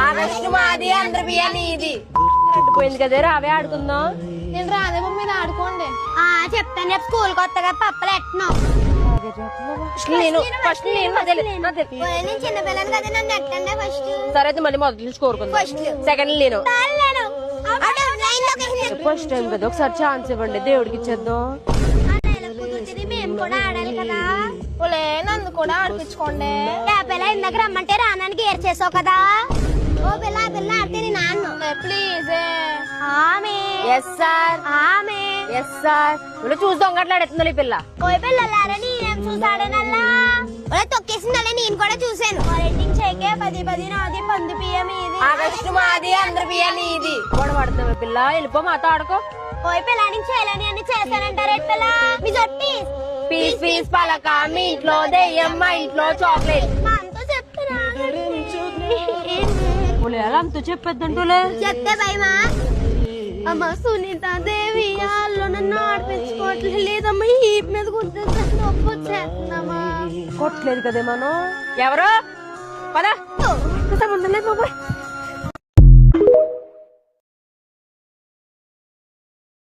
August మాది ఆంధ్ర బియ్య నీది పోయింది కదా రావే ఆడుకుందాం నేను రాదే మీద ఆడుకోండి చెప్తాను రేపు స్కూల్ కొత్తగా పప్పలు ఎట్టినావు ఫస్ట్ నేను చిన్న పిల్లలు కదా నన్ను ఎట్టండి ఫస్ట్ సరే అయితే మళ్ళీ మొదటి నుంచి కోరుకుందాం సెకండ్ నేను ఫస్ట్ టైం కదా ఒకసారి ఛాన్స్ ఇవ్వండి దేవుడికి ఇచ్చేద్దాం మేము కూడా ఆడాలి కదా నన్ను కూడా ఆడిపించుకోండి పిల్ల ఇందాక రమ్మంటే రానానికి ఏర్ చేసావు కదా ఓ పిల్ల పిల్ల ఆడితే నీ నాన్న please yes sir yes sir ఇప్పుడు చూద్దాం గట్లాడుతుందో ఈ పిల్ల ఓ పిల్లలారా నేనేం చూసాడేనల్లా తొక్కేసిందలే నేను కూడా చూసాను రేటింగ్ చేయకే 10 నాది 10 పిఎం ఇది ఆగస్టు మాది ఆంధ్ర బియ్య నీది కూడా పడుతుంది పిల్ల వెళ్ళిపో మాతో ఆడుకో ఓ పిల్ల నేను చేయలేని అన్ని చేశానంటారు పిల్ల మీ జొట్టి పీస్ పీస్ పలక మీ ఇంట్లో దెయ్యం మా ఇంట్లో చాక్లెట్ మా అంతా చెప్తున్నా అంతా చెప్పేద్దంటూలే చెప్తే భయమా అమ్మ సునీత దేవి వాళ్ళు నన్ను ఆడిపించుకోవట్లేదు లేదమ్మా ఈ మీద గుర్తు నొప్పి వచ్చేస్తుందమ్మా కొట్టలేదు కదే మనం ఎవరు పద